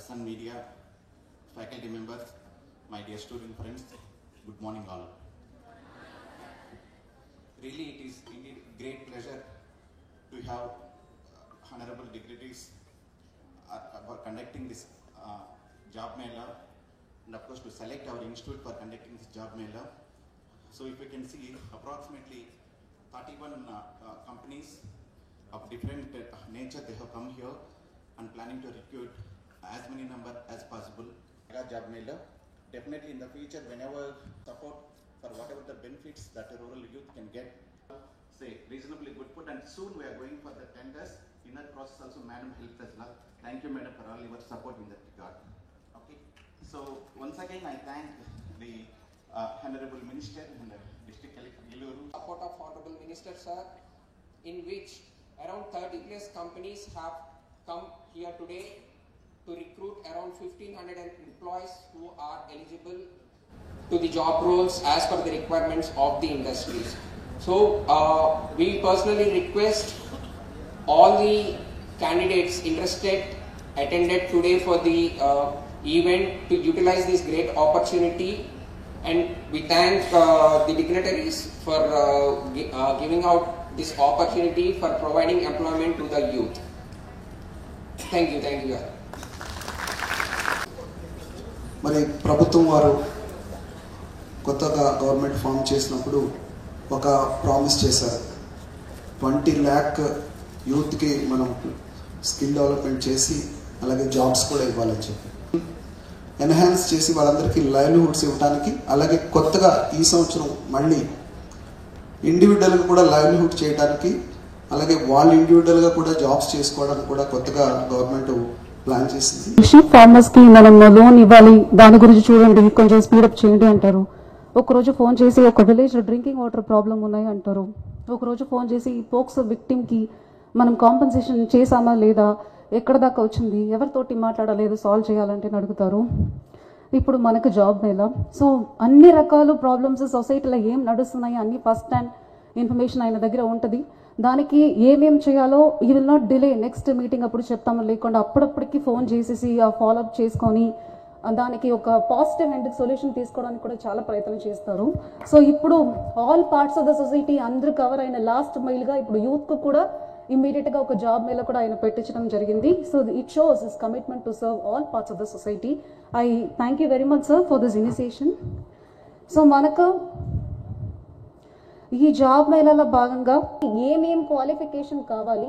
press and media, faculty members, my dear student friends, good morning all. Really it is indeed great pleasure to have honorable dignitaries for conducting this job mela, and of course to select our institute for conducting this job mela. So if you can see, approximately 31 companies of different nature, they have come here and planning to recruit as many number as possible. Job mailer. Definitely in the future, whenever support for whatever the benefits that the rural youth can get, say reasonably good put, and soon we are going for the tenders. In that process also madam helped us a lot. Thank you madam for all your support in that regard. Okay. So once again I thank the Honorable Minister and District Collector Giluru. Support of Honorable Minister sir, in which around 30 plus companies have come here today to recruit around 1500 employees who are eligible to the job roles as per the requirements of the industries. So we personally request all the candidates interested attended today for the event to utilize this great opportunity, and we thank the dignitaries for giving out this opportunity for providing employment to the youth. Thank you. మరి ప్రభుత్వం వారు కొత్తగా government form చేసినప్పుడు ఒక promise చేశారు, 20 lakh యూత్కి మనం skill development చేసి అలాగే జాబ్స్ కూడా ఇవ్వాలని చెప్పి ఎన్హాన్స్ చేసి వాళ్ళందరికీ లైవ్లీహుడ్స్ ఇవ్వడానికి, అలాగే కొత్తగా ఈ సంవత్సరం మళ్ళీ ఇండివిజువల్గా కూడా లైవ్లీహుడ్ చేయడానికి, అలాగే వాళ్ళు ఇండివిజువల్గా కూడా జాబ్స్ చేసుకోవడానికి కూడా కొత్తగా గవర్నమెంట్ ప్లాన్ చేసింది. ఫార్మర్స్ కి మనం లోన్ ఇవ్వాలి, దాని గురించి చూడండి, కొంచెం స్పీడప్ చేయండి అంటారు. ఒకరోజు ఫోన్ చేసి ఒక విలేజ్ డ్రింకింగ్ వాటర్ ప్రాబ్లం ఉన్నాయి అంటారు. ఒకరోజు ఫోన్ చేసి పోక్సో విక్టిమ్ కి మనం కాంపెన్సేషన్ చేసామా లేదా, ఎక్కడ దాకా వచ్చింది, ఎవరితోటి మాట్లాడలేదు, సాల్వ్ చేయాలంటే అడుగుతారు. ఇప్పుడు మనకు జాబ్ మేళా. సో అన్ని రకాల ప్రాబ్లమ్స్ సొసైటీలో ఏం నడుస్తున్నాయి అన్ని ఫస్ట్ హ్యాండ్ ఇన్ఫర్మేషన్ ఆయన దగ్గర ఉంటుంది. దానికి ఏమేం చేయాలో ఈ will not delay, next meeting అప్పుడు చెప్తాము లేకుండా అప్పుడప్పటికి ఫోన్ చేసేసి ఆ ఫాలోఅప్ చేసుకొని దానికి ఒక పాజిటివ్ ఎండ్ సొల్యూషన్ తీసుకోవడానికి కూడా చాలా ప్రయత్నం చేస్తారు. సో ఇప్పుడు all parts of the society అందరూ కవర్ అయిన లాస్ట్ మైల్గా ఇప్పుడు యూత్కు కూడా ఇమ్మీడియట్గా ఒక జాబ్ మేళ కూడా ఆయన పెట్టించడం జరిగింది. So it shows his commitment to serve all parts of the society. I thank you very much sir for this initiation. So మనకు ఈ జాబ్ మేళాలో భాగంగా ఏమేం క్వాలిఫికేషన్ కావాలి,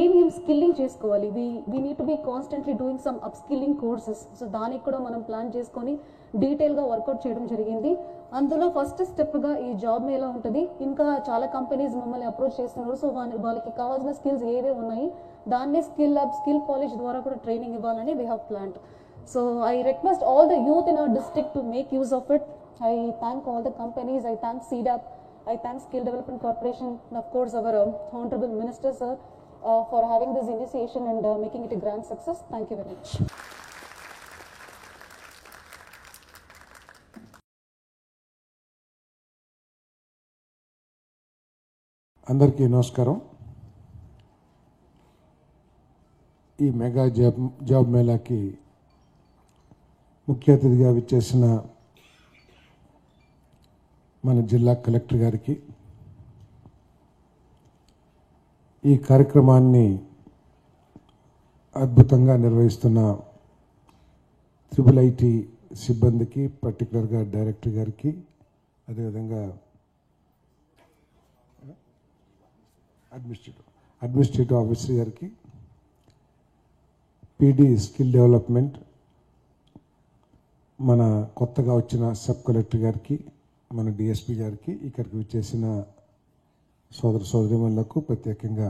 ఏమేం స్కిల్లింగ్ చేసుకోవాలి, we need to be constantly doing some upskilling courses. So దానికి కూడా మనం ప్లాన్ చేసుకొని డీటెయిల్గా వర్కౌట్ చేయడం జరిగింది. అందులో ఫస్ట్ స్టెప్గా ఈ జాబ్ మేళా ఉంటుంది. ఇంకా చాలా కంపెనీస్ మమ్మల్ని అప్రోచ్ చేస్తున్నారు. సో వాళ్ళకి కావాల్సిన స్కిల్స్ ఏవే ఉన్నాయి దాన్నే స్కిల్ ల్యాబ్, స్కిల్ కాలేజ్ ద్వారా కూడా ట్రైనింగ్ ఇవ్వాలని we have planned. So I request all the youth in our district to make use of it. I thank all the companies, I thank CDAP, I thank Skill Development Corporation, and of course our Honorable Minister sir for having this initiation and making it a grand success. Thank you very much. అందరికీ నమస్కారం. ఈ mega job మేళాకి ముఖ్య అతిథిగా విచ్చేసిన మన జిల్లా collector గారికి, ఈ కార్యక్రమాన్ని అద్భుతంగా నిర్వహిస్తున్న IIIT సిబ్బందికి, పర్టికులర్గా డైరెక్టర్ గారికి, అదేవిధంగా అడ్మినిస్ట్రేటివ్ ఆఫీసర్ గారికి, PD స్కిల్ డెవలప్మెంట్, మన కొత్తగా వచ్చిన సబ్ కలెక్టర్ గారికి, మన DSP గారికి, ఇక్కడికి వచ్చేసిన సోదర సోదరీమణులకు, ప్రత్యేకంగా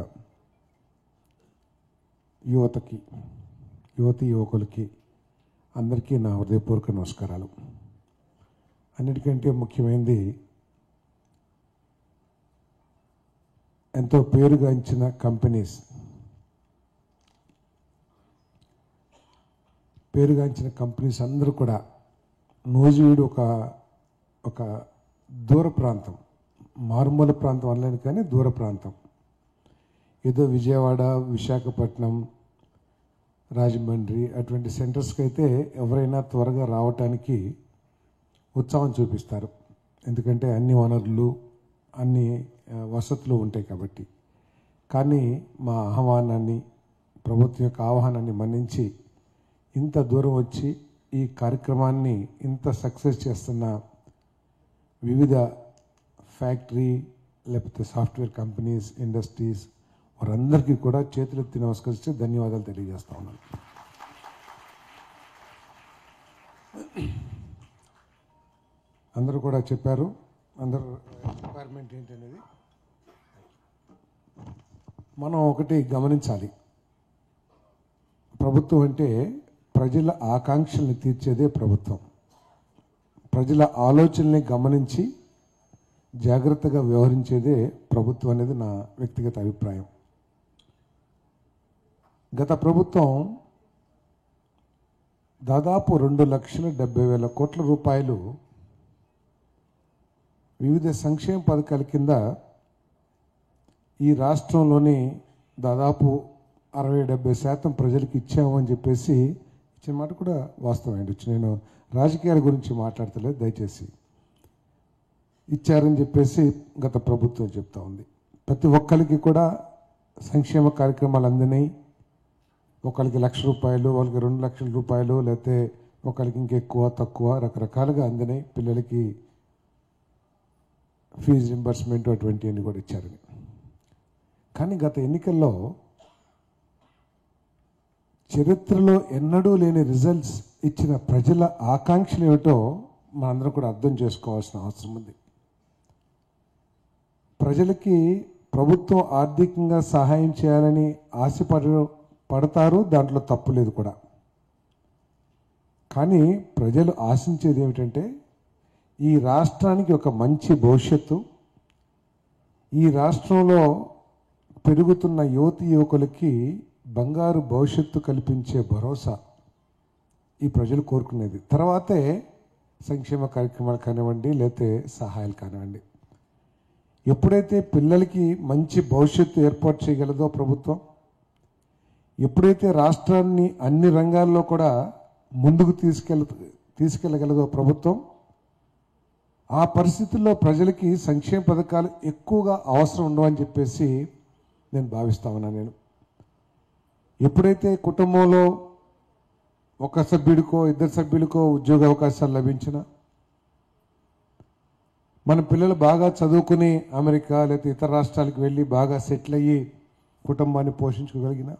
యువకులకి అందరికీ నా హృదయపూర్వక నమస్కారాలు. అన్నిటికంటే ముఖ్యమైనది, ఎంతో పేరుగాంచిన కంపెనీస్ అందరూ కూడా నూజివీడు ఒక దూర ప్రాంతం, మారుమూల ప్రాంతం అనలేను కానీ దూర ప్రాంతం, ఏదో విజయవాడ, విశాఖపట్నం, రాజమండ్రి అటువంటి సెంటర్స్కి అయితే ఎవరైనా త్వరగా రావటానికి ఉత్సాహం చూపిస్తారు. ఎందుకంటే అన్ని వనరులు అన్ని వసతులు ఉంటాయి కాబట్టి. కానీ మా ఆహ్వానాన్ని, ప్రభుత్వం యొక్క ఆహ్వానాన్ని మన్నించి ఇంత దూరం వచ్చి ఈ కార్యక్రమాన్ని ఇంత సక్సెస్ చేస్తున్న వివిధ ఫ్యాక్టరీ లేకపోతే సాఫ్ట్వేర్ కంపెనీస్, ఇండస్ట్రీస్ వారందరికీ కూడా చేతులెత్తి నమస్కరించి ధన్యవాదాలు తెలియజేస్తా ఉన్నాను. అందరూ కూడా చెప్పారు, అందరూ రిక్వైర్మెంట్ ఏంటనేది. మనం ఒకటి గమనించాలి, ప్రభుత్వం అంటే ప్రజల ఆకాంక్షల్ని తీర్చేదే ప్రభుత్వం. ప్రజల ఆలోచనల్ని గమనించి జాగ్రత్తగా వ్యవహరించేదే ప్రభుత్వం అనేది నా వ్యక్తిగత అభిప్రాయం. గత ప్రభుత్వం దాదాపు 2,70,000 కోట్ల రూపాయలు వివిధ సంక్షేమ పథకాల కింద ఈ రాష్ట్రంలోని దాదాపు 60-70% ప్రజలకు ఇచ్చామని చెప్పేసి ఇచ్చిన మాట కూడా వాస్తవమైంది. నేను రాజకీయాల గురించి మాట్లాడతలేదు, దయచేసి ఇచ్చారని చెప్పేసి గత ప్రభుత్వం చెప్తా ఉంది. ప్రతి ఒక్కరికి కూడా సంక్షేమ కార్యక్రమాలు అందినాయి. ఒకరికి ₹1,00,000, వాళ్ళకి ₹2,00,000, లేకపోతే ఒకరికి ఇంకెక్కువ తక్కువ రకరకాలుగా అందినాయి. పిల్లలకి ఫీజు రింబర్స్మెంట్ అటువంటివన్నీ కూడా ఇచ్చారని. కానీ గత ఎన్నికల్లో చరిత్రలో ఎన్నడూ లేని రిజల్ట్స్ ఇచ్చిన ప్రజల ఆకాంక్షలు ఏమిటో మనందరం కూడా అర్థం చేసుకోవాల్సిన అవసరం ఉంది. ప్రజలకి ప్రభుత్వం ఆర్థికంగా సహాయం చేయాలని పడతారు, దాంట్లో తప్పు లేదు కూడా. కానీ ప్రజలు ఆశించేది ఏమిటంటే ఈ రాష్ట్రానికి ఒక మంచి భవిష్యత్తు, ఈ రాష్ట్రంలో పెరుగుతున్న యువతి యువకులకి బంగారు భవిష్యత్తు కల్పించే భరోసా ఈ ప్రజలు కోరుకునేది. తర్వాతే సంక్షేమ కార్యక్రమాలు కానివ్వండి, లేకపోతే సహాయాలు కానివ్వండి. ఎప్పుడైతే పిల్లలకి మంచి భవిష్యత్తు ఏర్పాటు చేయగలదో ప్రభుత్వం, ఎప్పుడైతే రాష్ట్రాన్ని అన్ని రంగాల్లో కూడా ముందుకు తీసుకెళ్ళగలదో ప్రభుత్వం, ఆ పరిస్థితుల్లో ప్రజలకి సంక్షేమ పథకాలు ఎక్కువగా అవసరం ఉండవని చెప్పేసి నేను భావిస్తా ఉన్నాను. నేను ఎప్పుడైతే కుటుంబంలో ఒక సభ్యుడికో ఇద్దరు సభ్యులకో ఉద్యోగ అవకాశాలు లభించినా, మన పిల్లలు బాగా చదువుకుని అమెరికా లేకపోతే ఇతర రాష్ట్రాలకు వెళ్ళి బాగా సెటిల్ అయ్యి కుటుంబాన్ని పోషించుకోగలిగిన,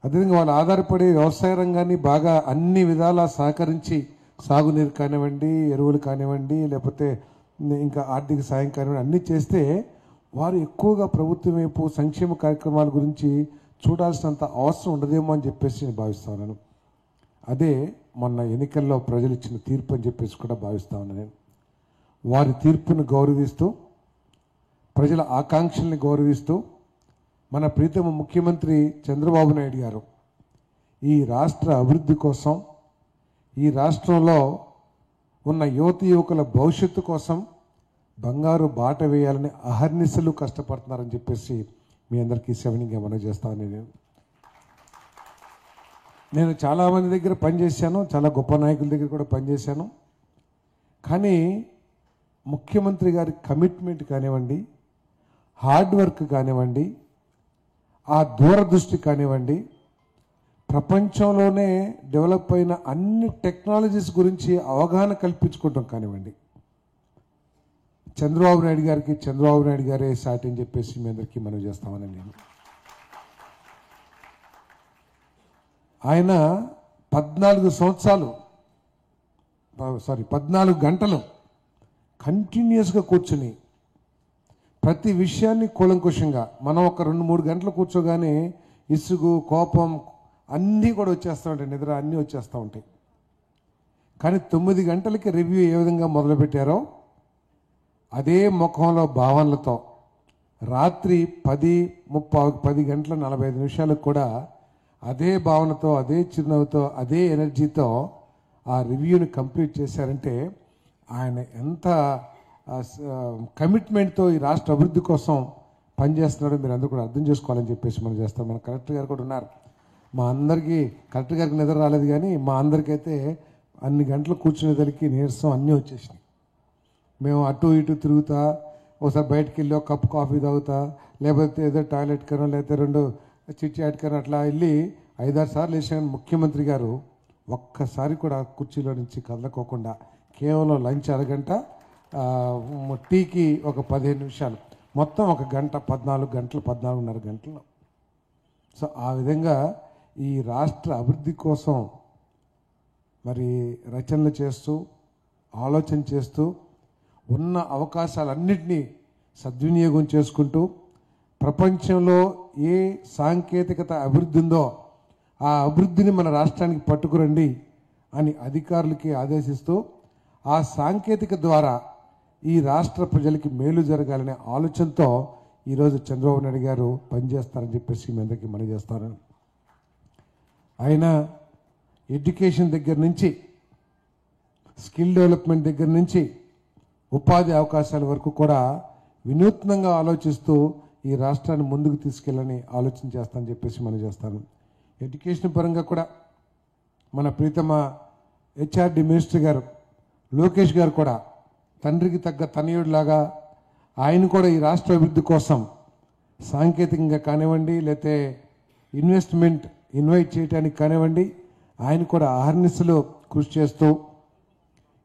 అదేవిధంగా వాళ్ళు ఆధారపడే వ్యవసాయ రంగాన్ని బాగా అన్ని విధాలా సహకరించి సాగునీరు కానివ్వండి, ఎరువులు కానివ్వండి, లేకపోతే ఇంకా ఆర్థిక సాయం కానివ్వండి అన్నీ చేస్తే వారు ఎక్కువగా ప్రభుత్వం వైపు సంక్షేమ కార్యక్రమాల గురించి చూడాల్సినంత అవసరం ఉండదేమో అని చెప్పేసి నేను భావిస్తా ఉన్నాను. అదే మొన్న ఎన్నికల్లో ప్రజలు ఇచ్చిన తీర్పు అని చెప్పేసి కూడా భావిస్తా ఉన్నాను. నేను వారి తీర్పును గౌరవిస్తూ, ప్రజల ఆకాంక్షల్ని గౌరవిస్తూ, మన ప్రీతమ ముఖ్యమంత్రి చంద్రబాబు నాయుడు గారు ఈ రాష్ట్ర అభివృద్ధి కోసం, ఈ రాష్ట్రంలో ఉన్న యువతి యువకుల భవిష్యత్తు కోసం బంగారు బాట వేయాలని అహర్నిశలు కష్టపడుతున్నారని చెప్పేసి మీ అందరికీ సెవెనింగ్గా మనం చేస్తామని నేను చాలామంది దగ్గర పనిచేశాను, చాలా గొప్ప నాయకుల దగ్గర కూడా పనిచేశాను. కానీ ముఖ్యమంత్రి గారి కమిట్మెంట్ కానివ్వండి, హార్డ్ వర్క్ కానివ్వండి, ఆ దూరదృష్టి కానివ్వండి, ప్రపంచంలోనే డెవలప్ అయిన అన్ని టెక్నాలజీస్ గురించి అవగాహన కల్పించుకోవడం కానివ్వండి, చంద్రబాబు నాయుడు గారే సాటి అని చెప్పేసి మీ అందరికీ మనం చేస్తామని నేను. ఆయన 14 గంటలు కంటిన్యూస్గా కూర్చుని ప్రతి విషయాన్ని కూలంకుషంగా, మనం ఒక 2-3 గంటలు కూర్చోగానే ఇసుగు, కోపం అన్నీ కూడా వచ్చేస్తూ ఉంటాయి, నిద్ర అన్నీ వచ్చేస్తూ ఉంటాయి. కానీ 9 గంటలకి రివ్యూ ఏ విధంగా మొదలుపెట్టారో అదే ముఖంలో భావనలతో రాత్రి 10 గంటల 45 నిమిషాలకు కూడా అదే భావనతో, అదే చిరునవ్వుతో, అదే ఎనర్జీతో ఆ రివ్యూని కంప్లీట్ చేశారంటే ఆయన ఎంత కమిట్మెంట్తో ఈ రాష్ట్ర అభివృద్ధి కోసం పనిచేస్తున్నాడో మీరు అందరూ కూడా అర్థం చేసుకోవాలని చెప్పేసి మనం చేస్తాం. మన కలెక్టర్ గారు కూడా ఉన్నారు. మా అందరికీ కరెక్ట్ గారికి నిద్ర రాలేదు, కానీ మా అందరికైతే అన్ని గంటలు కూర్చునేసరికి నీరసం అన్నీ వచ్చేసినాయి. మేము అటు ఇటు తిరుగుతా, ఒకసారి బయటికి వెళ్ళి ఒక కప్పు కాఫీ తాగుతా, లేకపోతే ఏదో టాయిలెట్ కనో లేకపోతే 2 చిట్ చాట్ కనో అట్లా వెళ్ళి 5-6 సార్లు వేసాను. ముఖ్యమంత్రి గారు ఒక్కసారి కూడా కుర్చీలో నుంచి కదలకోకుండా కేవలం లంచ్ అరగంట, టీకి ఒక 15 నిమిషాలు, మొత్తం 1 గంట, 14 గంటలు, 14.5 గంటలు. సో ఆ విధంగా ఈ రాష్ట్ర అభివృద్ధి కోసం మరి రచనలు చేస్తూ, ఆలోచన చేస్తూ, ఉన్న అవకాశాలన్నింటినీ సద్వినియోగం చేసుకుంటూ, ప్రపంచంలో ఏ సాంకేతికత అభివృద్ధి ఉందో ఆ అభివృద్ధిని మన రాష్ట్రానికి పట్టుకురండి అని అధికారులకి ఆదేశిస్తూ, ఆ సాంకేతిక ద్వారా ఈ రాష్ట్ర ప్రజలకి మేలు జరగాలనే ఆలోచనతో ఈరోజు చంద్రబాబు నాయుడు గారు పనిచేస్తారని చెప్పేసి మీ అందరికీ మనవి చేస్తాను. ఆయన ఎడ్యుకేషన్ దగ్గర నుంచి, స్కిల్ డెవలప్మెంట్ దగ్గర నుంచి, ఉపాధి అవకాశాల వరకు కూడా వినూత్నంగా ఆలోచిస్తూ ఈ రాష్ట్రాన్ని ముందుకు తీసుకెళ్ళని ఆలోచన చేస్తానని చెప్పేసి మనం చేస్తాను. ఎడ్యుకేషన్ పరంగా కూడా మన ప్రీతమ హెచ్ఆర్డి మినిస్టర్ గారు లోకేష్ గారు కూడా తండ్రికి తగ్గ తనయుడిలాగా ఆయన కూడా ఈ రాష్ట్ర అభివృద్ధి కోసం సాంకేతికంగా కానివ్వండి, లేకపోతే ఇన్వెస్ట్మెంట్ ఇన్వైట్ చేయడానికి కానివ్వండి, ఆయన కూడా అహర్నిశలు కృషి చేస్తూ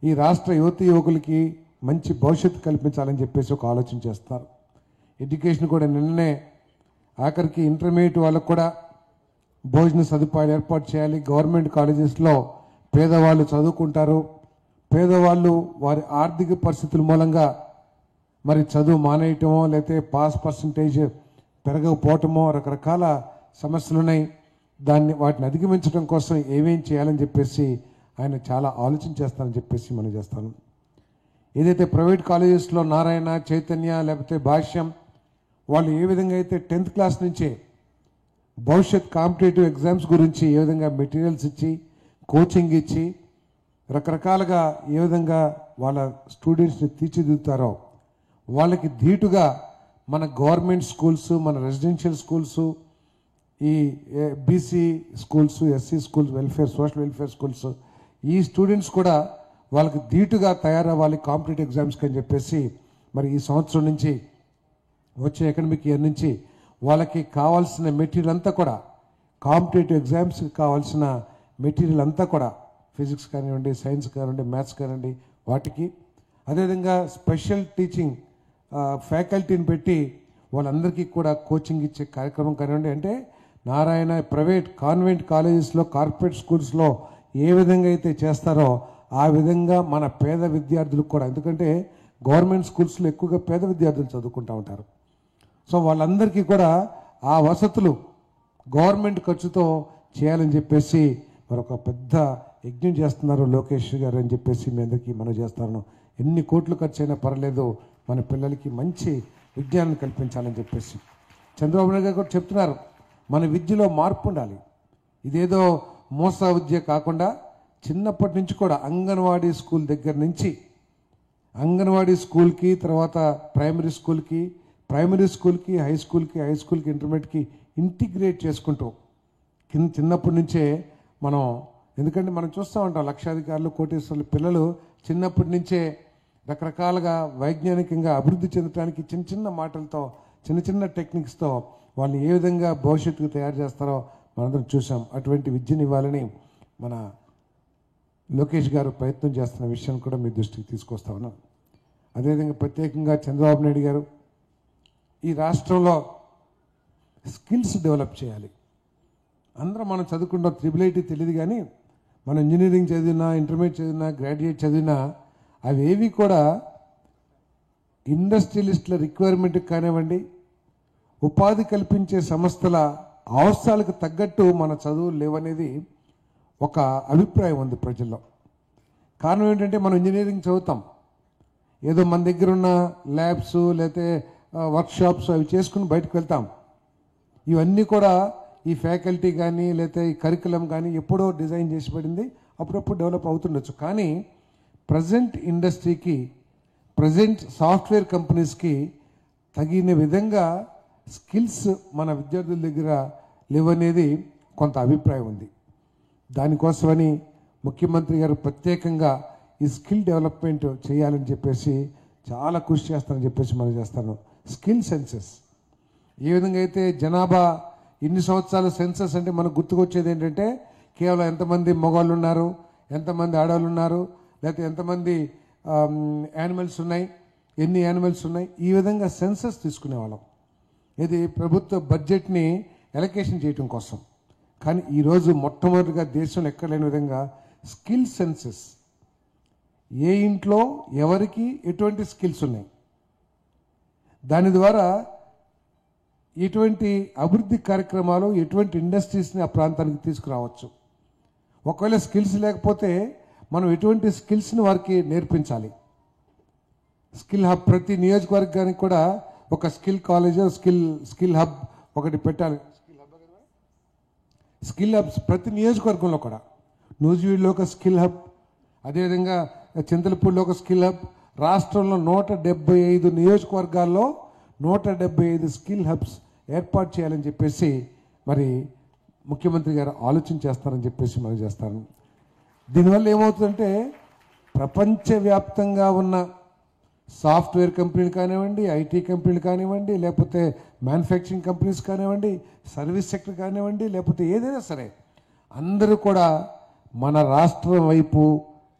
ఈ రాష్ట్ర యువకులకి మంచి భవిష్యత్తు కల్పించాలని చెప్పేసి ఒక ఆలోచన చేస్తారు. ఎడ్యుకేషన్ కూడా నిన్ననే ఆఖరికి ఇంటర్మీడియట్ వాళ్ళకు కూడా భోజన సదుపాయాలు ఏర్పాటు చేయాలి. గవర్నమెంట్ కాలేజెస్లో పేదవాళ్ళు చదువుకుంటారు, పేదవాళ్ళు వారి ఆర్థిక పరిస్థితుల మూలంగా మరి చదువు మానేయటమో లేకపోతే పాస్ పర్సంటేజ్ పెరగకపోవటమో రకరకాల సమస్యలు ఉన్నాయి. వాటిని అధిగమించడం కోసం ఏమేం చేయాలని చెప్పేసి ఆయన చాలా ఆలోచన చేస్తారని చెప్పేసి మనం చేస్తాను. ఏదైతే ప్రైవేట్ కాలేజెస్లో నారాయణ, చైతన్య లేకపోతే భాష్యం వాళ్ళు ఏ విధంగా అయితే 10th క్లాస్ నుంచే భవిష్యత్ కాంపిటేటివ్ ఎగ్జామ్స్ గురించి ఏ విధంగా మెటీరియల్స్ ఇచ్చి, కోచింగ్ ఇచ్చి, రకరకాలుగా ఏ విధంగా వాళ్ళ స్టూడెంట్స్ని తీర్చిదిద్దుతారో వాళ్ళకి ధీటుగా మన గవర్నమెంట్ స్కూల్స్, మన రెసిడెన్షియల్ స్కూల్స్, ఈ BC schools, SC schools, social welfare schools, ఈ స్టూడెంట్స్ కూడా వాళ్ళకి ధీటుగా తయారవ్వాలి కాంపిటేటివ్ ఎగ్జామ్స్కి అని చెప్పేసి మరి ఈ సంవత్సరం నుంచి వచ్చే అకాడమిక్ ఇయర్ నుంచి వాళ్ళకి కావాల్సిన మెటీరియల్ అంతా కూడా, కాంపిటేటివ్ ఎగ్జామ్స్కి కావాల్సిన మెటీరియల్ అంతా కూడా ఫిజిక్స్ కానివ్వండి, సైన్స్ కానివ్వండి, మ్యాథ్స్ కానివ్వండి వాటికి, అదేవిధంగా స్పెషల్ టీచింగ్ ఫ్యాకల్టీని పెట్టి వాళ్ళందరికీ కూడా కోచింగ్ ఇచ్చే కార్యక్రమం కానివ్వండి. అంటే నారాయణ ప్రైవేట్ కాన్వెంట్ కాలేజెస్లో, కార్పొరేట్ స్కూల్స్లో ఏ విధంగా అయితే చేస్తారో ఆ విధంగా మన పేద విద్యార్థులకు కూడా, ఎందుకంటే గవర్నమెంట్ స్కూల్స్లో ఎక్కువగా పేద విద్యార్థులు చదువుకుంటూ ఉంటారు. సో వాళ్ళందరికీ కూడా ఆ వసతులు గవర్నమెంట్ ఖర్చుతో చేయాలని చెప్పేసి మరొక పెద్ద యజ్ఞం చేస్తున్నారు లోకేష్ గారు అని చెప్పేసి మీ అందరికీ మనం చేస్తాను. ఎన్ని కోట్లు ఖర్చు అయినా పర్లేదు, మన పిల్లలకి మంచి విజ్ఞానం కల్పించాలని చెప్పేసి చంద్రబాబు నాయుడు గారు కూడా చెప్తున్నారు. మన విద్యలో మార్పు ఉండాలి. ఇదేదో మోసా విద్య కాకుండా చిన్నప్పటి నుంచి కూడా అంగన్వాడీ స్కూల్ దగ్గర నుంచి, అంగన్వాడీ స్కూల్కి, తర్వాత ప్రైమరీ స్కూల్కి, హై స్కూల్కి, ఇంటర్మీడియట్కి ఇంటిగ్రేట్ చేసుకుంటూ చిన్నప్పటి నుంచే మనం, ఎందుకంటే మనం చూస్తూ ఉంటాం లక్షాధికారులు, కోటీశ్వరులు పిల్లలు చిన్నప్పటి నుంచే రకరకాలుగా వైజ్ఞానికంగా అభివృద్ధి చెందడానికి చిన్న చిన్న మాటలతో, చిన్న చిన్న టెక్నిక్స్తో వాళ్ళు ఏ విధంగా భవిష్యత్తుకు తయారు చేస్తారో మనందరం చూసాం. అటువంటి విద్యను ఇవ్వాలని మన లోకేష్ గారు ప్రయత్నం చేస్తున్న విషయం కూడా మీ దృష్టికి తీసుకొస్తా ఉన్నాం. అదేవిధంగా ప్రత్యేకంగా చంద్రబాబు నాయుడు గారు ఈ రాష్ట్రంలో స్కిల్స్ డెవలప్ చేయాలి. అందరం మనం చదువుకుంటాం, IIIT తెలియదు, కానీ మనం ఇంజనీరింగ్ చదివినా, ఇంటర్మీడియట్ చదివినా, గ్రాడ్యుయేట్ చదివినా అవేవి కూడా ఇండస్ట్రియలిస్టుల రిక్వైర్మెంట్కి కానివ్వండి, ఉపాధి కల్పించే సంస్థల అవసరాలకు తగ్గట్టు మన చదువులు లేవనేది ఒక అభిప్రాయం ఉంది ప్రజల్లో. కారణం ఏంటంటే మనం ఇంజనీరింగ్ చదువుతాం, ఏదో మన దగ్గర ఉన్న ల్యాబ్స్ లేకపోతే వర్క్షాప్స్ అవి చేసుకుని బయటకు వెళ్తాం. ఇవన్నీ కూడా ఈ ఫ్యాకల్టీ కానీ లేకపోతే ఈ కరికులం కానీ ఎప్పుడో డిజైన్ చేసి పడింది, అప్పుడప్పుడు డెవలప్ అవుతుండొచ్చు. కానీ ప్రజెంట్ ఇండస్ట్రీకి, ప్రజెంట్ సాఫ్ట్వేర్ కంపెనీస్కి తగిన విధంగా స్కిల్స్ మన విద్యార్థుల దగ్గర లేవనేది కొంత అభిప్రాయం ఉంది. దానికోసమని ముఖ్యమంత్రి గారు ప్రత్యేకంగా ఈ స్కిల్ డెవలప్మెంట్ చేయాలని చెప్పేసి చాలా కృషి చేస్తానని చెప్పేసి మనం చేస్తాను. స్కిల్ సెన్సెస్ ఏ విధంగా అయితే జనాభా ఇన్ని సంవత్సరాల సెన్సస్ అంటే మనకు గుర్తుకొచ్చేది ఏంటంటే కేవలం ఎంతమంది మగవాళ్ళు ఉన్నారు, ఎంతమంది ఆడవాళ్ళు ఉన్నారు, లేకపోతే ఎంతమంది యానిమల్స్ ఉన్నాయి, ఎన్ని యానిమల్స్ ఉన్నాయి, ఈ విధంగా సెన్సస్ తీసుకునేవాళ్ళం. ఇది ప్రభుత్వ బడ్జెట్ని ఎలకేషన్ చేయడం కోసం. కానీ ఈరోజు మొట్టమొదటిగా దేశంలో ఎక్కడ లేని విధంగా స్కిల్ సెన్సెస్, ఏ ఇంట్లో ఎవరికి ఎటువంటి స్కిల్స్ ఉన్నాయి, దాని ద్వారా ఎటువంటి అభివృద్ధి కార్యక్రమాలు, ఎటువంటి ఇండస్ట్రీస్ని ఆ ప్రాంతానికి తీసుకురావచ్చు. ఒకవేళ స్కిల్స్ లేకపోతే మనం ఎటువంటి స్కిల్స్ని వారికి నేర్పించాలి. స్కిల్ హబ్ ప్రతి నియోజకవర్గానికి కూడా ఒక స్కిల్ కాలేజ్, స్కిల్ హబ్ ఒకటి పెట్టాలి. స్కిల్ హబ్స్ ప్రతి నియోజకవర్గంలో కూడా, నూజివీడులో ఒక స్కిల్ హబ్, అదేవిధంగా చింతలపూడిలో ఒక స్కిల్ హబ్, రాష్ట్రంలో 175 నియోజకవర్గాల్లో 175 స్కిల్ హబ్స్ ఏర్పాటు చేయాలని చెప్పేసి మరి ముఖ్యమంత్రి గారు ఆలోచన చేస్తారని చెప్పేసి మనం చేస్తాను. దీనివల్ల ఏమవుతుందంటే ప్రపంచవ్యాప్తంగా ఉన్న సాఫ్ట్వేర్ కంపెనీలు కానివ్వండి, ఐటీ కంపెనీలు కానివ్వండి, లేకపోతే మ్యానుఫ్యాక్చరింగ్ కంపెనీస్ కానివ్వండి, సర్వీస్ సెక్టర్ కానివ్వండి, లేకపోతే ఏదైనా సరే అందరూ కూడా మన రాష్ట్రం వైపు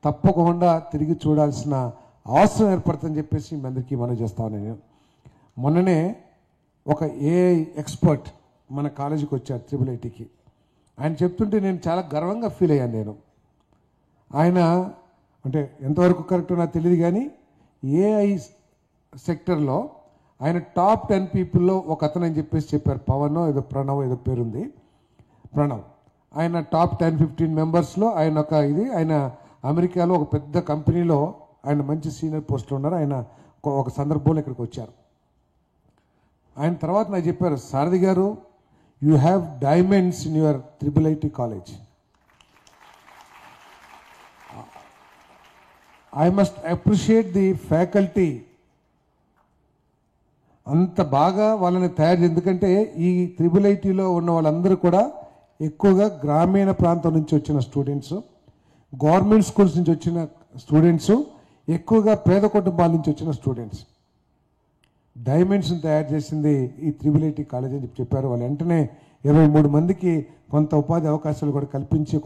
తప్పకుండా తిరిగి చూడాల్సిన అవసరం ఏర్పడుతుందని చెప్పేసి మీ అందరికీ మనం చేస్తాను. నేను మొన్ననే ఒక ఏఐ ఎక్స్పర్ట్ మన కాలేజీకి వచ్చారు, ట్రిపుల్-ఐటీకి. ఆయన చెప్తుంటే నేను చాలా గర్వంగా ఫీల్ అయ్యాను. నేను ఆయన అంటే ఎంతవరకు కరెక్టో నాకు తెలియదు, కానీ ఏఐ సెక్టర్లో ఆయన టాప్ 10 పీపుల్లో ఒక అతను అని చెప్పేసి చెప్పారు. పవన్ ఏదో ప్రణవ్ ఏదో పేరుంది, ప్రణవ్. ఆయన టాప్ 10-15 మెంబర్స్లో ఆయన ఆయన అమెరికాలో ఒక పెద్ద కంపెనీలో ఆయన మంచి సీనియర్ పోస్ట్లో ఉన్నారు. ఆయన ఒక సందర్భంలో ఇక్కడికి వచ్చారు. ఆయన తర్వాత నాకు చెప్పారు, సారథి గారు, you have diamonds in your triple-IT college. I must appreciate the faculty. అంత బాగా వాళ్ళని తయారు, ఎందుకంటే ఈ ట్రిపుల్-ఐటీలో ఉన్న వాళ్ళందరూ కూడా ఎక్కువగా గ్రామీణ ప్రాంతం నుంచి వచ్చిన స్టూడెంట్స్, గవర్నమెంట్ స్కూల్స్ నుంచి వచ్చిన స్టూడెంట్స్, ఎక్కువగా పేద కుటుంబాల నుంచి వచ్చిన స్టూడెంట్స్. డైమండ్స్ని తయారు చేసింది ఈ ట్రిపుల్-ఐటీ కాలేజ్ అని చెప్పారు. వాళ్ళు వెంటనే 23 మందికి కొంత ఉపాధి అవకాశాలు కూడా కల్పించి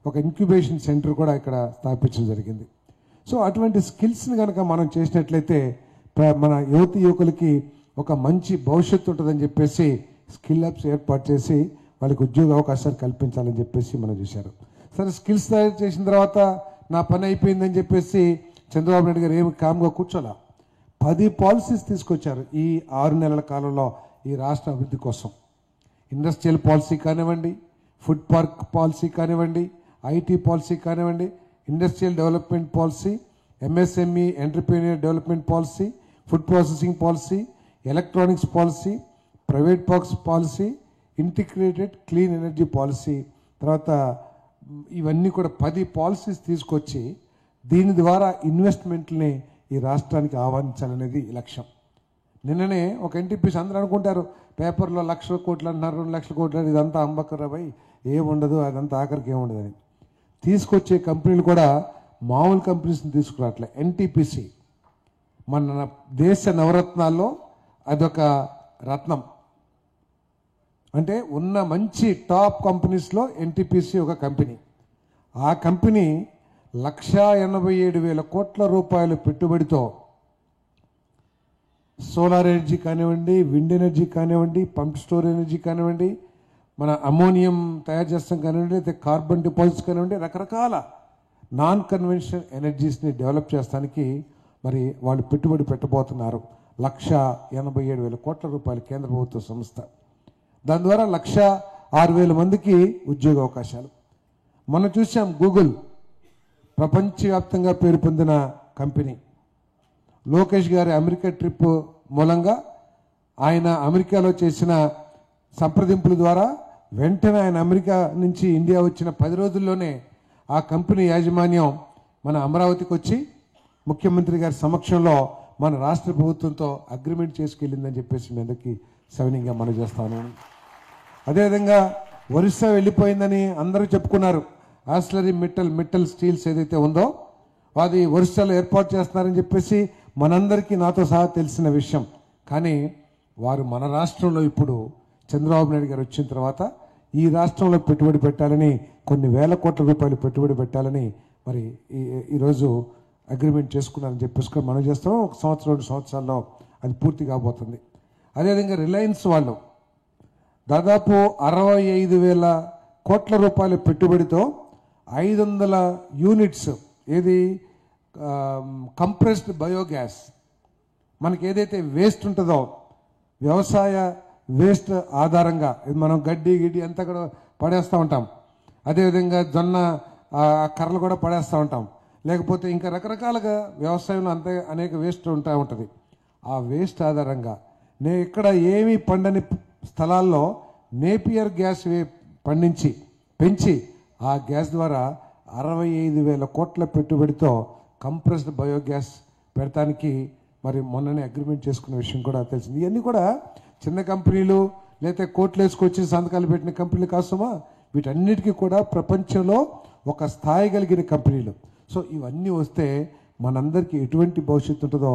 ఒక ఇంక్యుబేషన్ సెంటర్ కూడా ఇక్కడ స్థాపించడం జరిగింది. సో అటువంటి స్కిల్స్ని కనుక మనం చేసినట్లయితే మన యువకులకి ఒక మంచి భవిష్యత్తు ఉంటుందని చెప్పేసి స్కిల్ హబ్స్ ఏర్పాటు చేసి వాళ్ళకి ఉద్యోగ అవకాశాలు కల్పించాలని చెప్పేసి మనం చూశారు. సరే, స్కిల్స్ తయారు చేసిన తర్వాత నా పని అయిపోయిందని చెప్పేసి చంద్రబాబు నాయుడు గారు ఏమి కామ్గా కూర్చోలా. 10 పాలసీస్ తీసుకొచ్చారు ఈ 6 నెలల కాలంలో ఈ రాష్ట్ర అభివృద్ధి కోసం. ఇండస్ట్రియల్ పాలసీ కానివ్వండి, ఫుడ్ పార్క్ పాలసీ కానివ్వండి, ఐటీ పాలసీ కానివ్వండి, industrial development policy, MSME entrepreneur development policy, food processing policy, electronics policy, private parks policy, integrated clean energy policy, తర్వాత ఇవన్నీ కూడా 10 పాలసీస్ తీసుకొచ్చి దీని ద్వారా ఇన్వెస్ట్మెంట్ని ఈ రాష్ట్రానికి ఆహ్వానించాలనేది లక్ష్యం. నిన్ననే ఒక ఎన్టీపీసీ అందరూ అనుకుంటారు పేపర్లో 1,00,000 కోట్లు అంటున్నారు, 2,00,000 కోట్లు, ఇదంతా అంబకరాబాయ్, ఏముండదు, అదంతా ఆఖరికి ఏముండదని. తీసుకొచ్చే కంపెనీలు కూడా మామూలు కంపెనీస్ని తీసుకురావట్లే. ఎన్టీపీసీ మన దేశ నవరత్నాల్లో అదొక రత్నం. అంటే ఉన్న మంచి టాప్ కంపెనీస్లో ఎన్టీపీసీ ఒక కంపెనీ. ఆ కంపెనీ 1,87,000 కోట్ల రూపాయల పెట్టుబడితో సోలార్ ఎనర్జీ కానివ్వండి, విండ్ ఎనర్జీ కానివ్వండి, పంప్ స్టోర్ ఎనర్జీ కానివ్వండి, మన అమోనియం తయారు చేస్తాం కానివ్వండి, అయితే కార్బన్ డిపాజిట్స్ కానివ్వండి, రకరకాల నాన్ కన్వెన్షనల్ ఎనర్జీస్ని డెవలప్ చేస్తానికి మరి వాళ్ళు పెట్టుబడి పెట్టబోతున్నారు. 1,87,000 కోట్ల రూపాయలు కేంద్ర ప్రభుత్వ సంస్థ. దాని ద్వారా 1,06,000 మందికి ఉద్యోగ అవకాశాలు. మనం చూసాం గూగుల్ ప్రపంచవ్యాప్తంగా పేరు పొందిన కంపెనీ. లోకేష్ గారి అమెరికా ట్రిప్ మూలంగా ఆయన అమెరికాలో చేసిన సంప్రదింపుల ద్వారా వెంటనే ఆయన అమెరికా నుంచి ఇండియా వచ్చిన 10 రోజుల్లోనే ఆ కంపెనీ యాజమాన్యం మన అమరావతికి వచ్చి ముఖ్యమంత్రి గారి సమక్షంలో మన రాష్ట్ర ప్రభుత్వంతో అగ్రిమెంట్ చేసుకెళ్ళిందని చెప్పేసి మీ అందరికీ సవినీయంగా మనం చేస్తాను. అదేవిధంగా ఒరిస్సా వెళ్ళిపోయిందని అందరూ చెప్పుకున్నారు. ఆస్లరీ మిట్టల్ స్టీల్స్ ఏదైతే ఉందో అది ఒరిస్సాలో ఏర్పాటు చేస్తున్నారని చెప్పేసి మనందరికీ నాతో సహా తెలిసిన విషయం. కానీ వారు మన రాష్ట్రంలో ఇప్పుడు చంద్రబాబు నాయుడు గారు వచ్చిన తర్వాత ఈ రాష్ట్రంలో పెట్టుబడి పెట్టాలని, కొన్ని వేల కోట్ల రూపాయలు పెట్టుబడి పెట్టాలని మరి ఈరోజు అగ్రిమెంట్ చేసుకున్నారని చెప్పేసుకొని మనం చేస్తాం. 1 సంవత్సరం 2 సంవత్సరాల్లో అది పూర్తి కాబోతుంది. అదేవిధంగా రిలయన్స్ వాళ్ళు దాదాపు 65,000 కోట్ల రూపాయల పెట్టుబడితో 500 యూనిట్స్ ఏది కంప్రెస్డ్ బయోగ్యాస్, మనకి ఏదైతే వేస్ట్ ఉంటుందో వ్యవసాయ వేస్ట్ ఆధారంగా మనం గడ్డి అంతా కూడా పడేస్తూ ఉంటాం. అదేవిధంగా జొన్న కర్రలు కూడా పడేస్తూ ఉంటాం. లేకపోతే ఇంకా రకరకాలుగా వ్యవసాయంలో అంతే అనేక వేస్ట్ ఉంటుంది. ఆ వేస్ట్ ఆధారంగా ఇక్కడ ఏమీ పండని స్థలాల్లో నేపియర్ గ్యాస్ పెంచి ఆ గ్యాస్ ద్వారా 65,000 కోట్ల పెట్టుబడితో కంప్రెస్డ్ బయోగ్యాస్ పెడతానికి మరి మొన్ననే అగ్రిమెంట్ చేసుకున్న విషయం కూడా తెలిసింది. ఇవన్నీ కూడా చిన్న కంపెనీలు లేకపోతే కోట్లు వేసుకొచ్చి సంతకాలు పెట్టిన కంపెనీలు కాసమా, వీటన్నిటికీ కూడా ప్రపంచంలో ఒక స్థాయి కలిగిన కంపెనీలు. సో ఇవన్నీ వస్తే మనందరికీ ఎటువంటి భవిష్యత్తు ఉంటుందో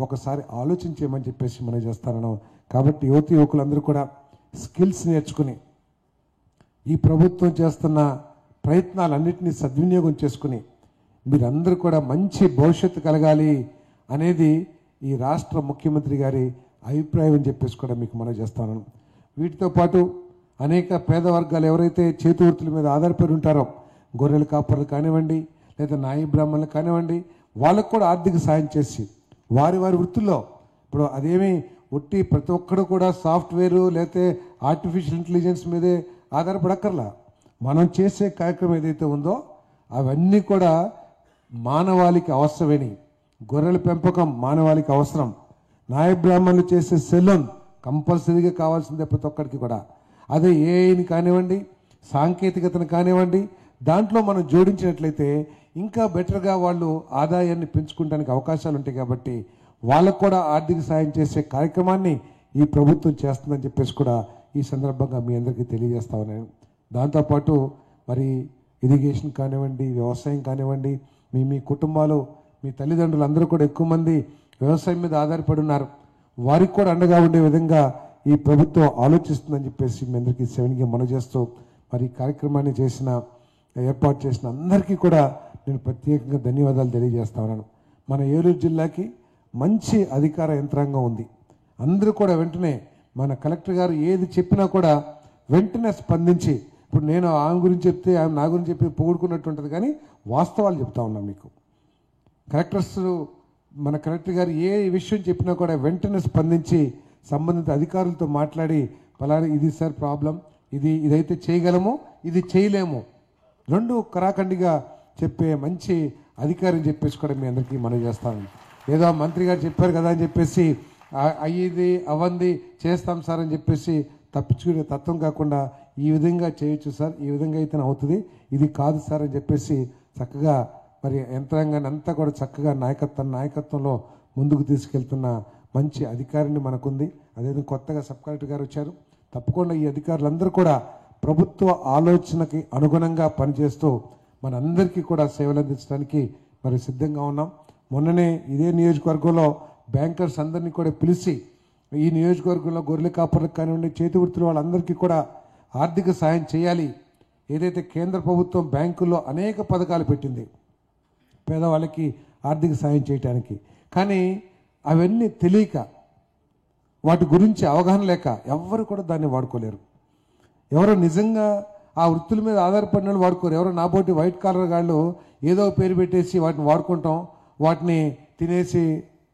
ఒకసారి ఆలోచించేయమని చెప్పేసి మనం చేస్తాను. కాబట్టి యువకులందరూ కూడా స్కిల్స్ నేర్చుకుని ఈ ప్రభుత్వం చేస్తున్న ప్రయత్నాలన్నింటినీ సద్వినియోగం చేసుకుని మీరందరూ కూడా మంచి భవిష్యత్తు కలగాలి అనేది ఈ రాష్ట్ర ముఖ్యమంత్రి గారి అభిప్రాయం అని చెప్పేసి కూడా మీకు మనం చేస్తాను. వీటితో పాటు అనేక పేద వర్గాలు ఎవరైతే చేతి వృత్తుల మీద ఆధారపడి ఉంటారో, గొర్రెల కాపర్లు కానివ్వండి లేదా నాయి బ్రాహ్మణులు కానివ్వండి, వాళ్ళకు కూడా ఆర్థిక సాయం చేసి వారి వృత్తుల్లో ఇప్పుడు అదేమి ఒట్టి ప్రతి ఒక్కరు కూడా సాఫ్ట్వేరు లేకపోతే ఆర్టిఫిషియల్ ఇంటెలిజెన్స్ మీదే ఆధారపడక్కర్లా. మనం చేసే కార్యక్రమం ఏదైతే ఉందో అవన్నీ కూడా మానవాళికి అవసరమని, గొర్రెల పెంపకం మానవాళికి అవసరం, నాయ బ్రాహ్మణులు చేసే సెలూన్ కంపల్సరీగా కావాల్సిందే ప్రతి ఒక్కరికి కూడా. అదే ఏఐని కానివ్వండి, సాంకేతికతను కానివ్వండి, దాంట్లో మనం జోడించినట్లయితే ఇంకా బెటర్గా వాళ్ళు ఆదాయాన్ని పెంచుకోవడానికి అవకాశాలు ఉంటాయి. కాబట్టి వాళ్ళకు కూడా ఆర్థిక సాయం చేసే కార్యక్రమాన్ని ఈ ప్రభుత్వం చేస్తుందని చెప్పేసి కూడా ఈ సందర్భంగా మీ అందరికీ తెలియజేస్తా ఉన్నాను. దాంతోపాటు మరి ఇరిగేషన్ కానివ్వండి, వ్యవసాయం కానివ్వండి, మీ కుటుంబాలు మీ తల్లిదండ్రులు అందరూ కూడా ఎక్కువ మంది వ్యవసాయం మీద ఆధారపడి ఉన్నారు. వారికి కూడా అండగా ఉండే విధంగా ఈ ప్రభుత్వం ఆలోచిస్తుందని చెప్పేసి మీ అందరికీ సెవెన్గా మనవి చేస్తూ మరి ఈ కార్యక్రమాన్ని ఏర్పాటు చేసిన అందరికీ కూడా నేను ప్రత్యేకంగా ధన్యవాదాలు తెలియజేస్తా ఉన్నాను. మన ఏలూరు జిల్లాకి మంచి అధికార యంత్రాంగం ఉంది. అందరూ కూడా వెంటనే మన కలెక్టర్ గారు ఏది చెప్పినా కూడా వెంటనే స్పందించి, ఇప్పుడు నేను ఆమె గురించి చెప్తే ఆమె నా గురించి చెప్పి పొగుడుకున్నట్టు ఉంటుంది, కానీ వాస్తవాలు చెప్తా ఉన్నాం మీకు. మన కలెక్టర్ గారు ఏ విషయం చెప్పినా కూడా వెంటనే స్పందించి సంబంధిత అధికారులతో మాట్లాడి పలానా ఇది సార్ ప్రాబ్లం, ఇదైతే చేయగలము, ఇది చేయలేము, రెండు కరాఖండిగా చెప్పే మంచి అధికారిని చెప్పేసి కూడా మీ అందరికీ మనం చేస్తాను. ఏదో మంత్రి గారు చెప్పారు కదా అని చెప్పేసి అయ్యేది అవ్వంది చేస్తాం సార్ అని చెప్పేసి తప్పించుకునే తత్వం కాకుండా ఈ విధంగా చేయొచ్చు సార్, ఈ విధంగా అయితే అవుతుంది, ఇది కాదు సార్ అని చెప్పేసి చక్కగా మరి యంత్రాంగాన్ని అంతా కూడా చక్కగా నాయకత్వంలో ముందుకు తీసుకెళ్తున్న మంచి అధికారిని మనకుంది. అదేవిధంగా కొత్తగా సబ్ కలెక్టర్ గారు వచ్చారు. తప్పకుండా ఈ అధికారులందరూ కూడా ప్రభుత్వ ఆలోచనకి అనుగుణంగా పనిచేస్తూ మనందరికీ కూడా సేవలు అందించడానికి మరి సిద్ధంగా ఉన్నాం. మొన్ననే ఇదే నియోజకవర్గంలో బ్యాంకర్స్ అందరినీ కూడా పిలిచి ఈ నియోజకవర్గంలో గొర్రెల కాపర్లకు కానివ్వండి, చేతి వృత్తుల వాళ్ళందరికీ కూడా ఆర్థిక సాయం చేయాలి. ఏదైతే కేంద్ర ప్రభుత్వం బ్యాంకుల్లో అనేక పథకాలు పెట్టింది పేదవాళ్ళకి ఆర్థిక సాయం చేయడానికి, కానీ అవన్నీ తెలియక వాటి గురించి అవగాహన లేక ఎవ్వరు కూడా దాన్ని వాడుకోలేరు. ఎవరో నిజంగా ఆ వృత్తుల మీద ఆధారపడిన వాళ్ళు వాడుకోరు. ఎవరో నాబోటి వైట్ కాలర్ గాళ్ళు ఏదో పేరు పెట్టేసి వాటిని వాడుకుంటాం, వాటిని తినేసి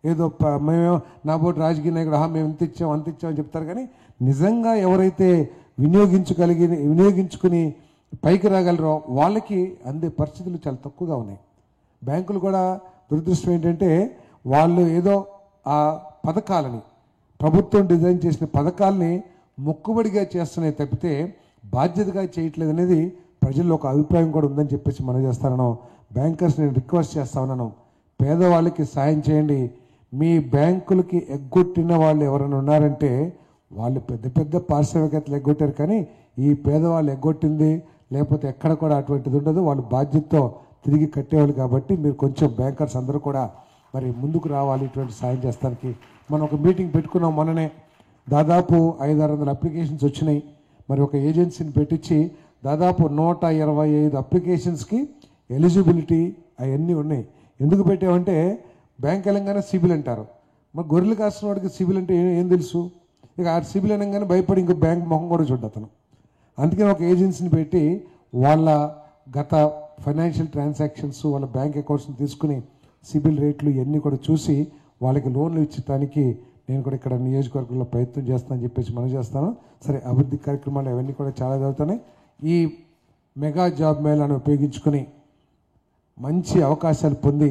ఏదో మేమేమో నాబోటి రాజకీయ నాయకుడు మేము ఇంత ఇచ్చాం అంత ఇచ్చాం అని చెప్తారు. కానీ నిజంగా ఎవరైతే వినియోగించుకుని పైకి రాగలరో వాళ్ళకి అందే పరిస్థితులు చాలా తక్కువగా ఉన్నాయి. బ్యాంకులు కూడా దురదృష్టం ఏంటంటే వాళ్ళు ఏదో ఆ పథకాలని ప్రభుత్వం డిజైన్ చేసిన పథకాలని మొక్కుబడిగా చేస్తున్నాయి తప్పితే బాధ్యతగా చేయట్లేదు అనేది ప్రజల్లో ఒక అభిప్రాయం కూడా ఉందని చెప్పేసి మనం చేస్తాను. బ్యాంకర్స్ నేను రిక్వెస్ట్ చేస్తా ఉన్నాను, పేదవాళ్ళకి సాయం చేయండి. మీ బ్యాంకులకి ఎగ్గొట్టిన వాళ్ళు ఎవరైనా ఉన్నారంటే వాళ్ళు పెద్ద పెద్ద పారిశ్రామికవేత్తలు ఎగ్గొట్టారు, కానీ ఈ పేదవాళ్ళు ఎగ్గొట్టింది లేకపోతే ఎక్కడ కూడా అటువంటిది ఉండదు. వాళ్ళు బాధ్యతతో తిరిగి కట్టేవాళ్ళు. కాబట్టి మీరు కొంచెం బ్యాంకర్స్ అందరూ కూడా మరి ముందుకు రావాలి ఇటువంటి సాయం చేస్తానికి. మనం ఒక మీటింగ్ పెట్టుకున్నాం మొన్ననే. దాదాపు 500-600 అప్లికేషన్స్ వచ్చినాయి. మరి ఒక ఏజెన్సీని పెట్టించి దాదాపు 125 అప్లికేషన్స్కి ఎలిజిబిలిటీ అవన్నీ ఉన్నాయి. ఎందుకు పెట్టామంటే బ్యాంక్ వెళ్ళంగానే సిబిల్ అంటారు. మరి గొర్రెలు కాసిన వాడికి సిబిల్ అంటే ఏం తెలుసు? ఇక ఆ సిబిల్ అనగానే భయపడి ఇంకో బ్యాంక్ మొహం కూడా చూడ్డు అతను. అందుకని ఒక ఏజెన్సీని పెట్టి వాళ్ళ గత ఫైనాన్షియల్ ట్రాన్సాక్షన్స్ వాళ్ళ బ్యాంక్ అకౌంట్స్ని తీసుకుని సిబిల్ రేట్లు ఇవన్నీ కూడా చూసి వాళ్ళకి లోన్లు ఇచ్చడానికి నేను కూడా ఇక్కడ నియోజకవర్గంలో ప్రయత్నం చేస్తానని చెప్పేసి మనం చేస్తాను. సరే, అభివృద్ధి కార్యక్రమాలు అవన్నీ కూడా చాలా జరుగుతున్నాయి. ఈ మెగా జాబ్ మేళాను ఉపయోగించుకొని మంచి అవకాశాలు పొంది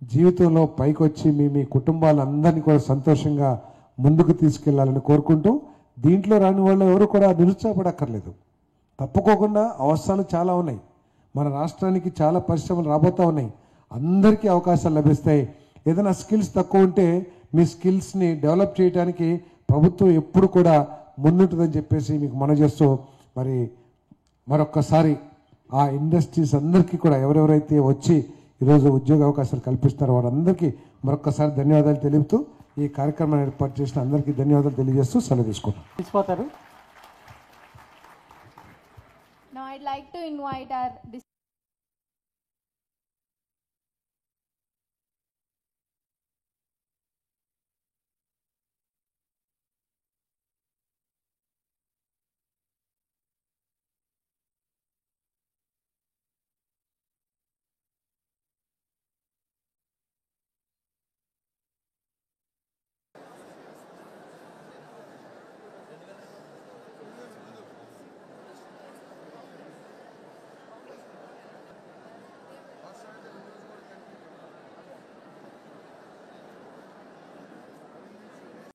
జీవితంలో పైకి వచ్చి మీ కుటుంబాలందరినీ కూడా సంతోషంగా ముందుకు తీసుకెళ్లాలని కోరుకుంటూ, దీంట్లో రాని వాళ్ళు ఎవరు కూడా నిరుత్సాహపడక్కర్లేదు. తప్పుకోకుండా అవసరాలు చాలా ఉన్నాయి. మన రాష్ట్రానికి చాలా పరిశ్రమలు రాబోతూ ఉన్నాయి. అందరికీ అవకాశాలు లభిస్తాయి. ఏదైనా స్కిల్స్ తక్కువ ఉంటే మీ స్కిల్స్ని డెవలప్ చేయడానికి ప్రభుత్వం ఎప్పుడు కూడా ముందుంటుందని చెప్పేసి మీకు మనవి చేస్తూ, మరి మరొక్కసారి ఆ ఇండస్ట్రీస్ అందరికీ కూడా ఎవరెవరైతే వచ్చి ఈరోజు ఉద్యోగ అవకాశాలు కల్పిస్తారో వారందరికీ మరొక్కసారి ధన్యవాదాలు తెలుపుతూ ఈ కార్యక్రమాన్ని ఏర్పాటు చేసిన అందరికీ ధన్యవాదాలు తెలియజేస్తూ సెలవు తీసుకుంటాం. Now I'd like to invite our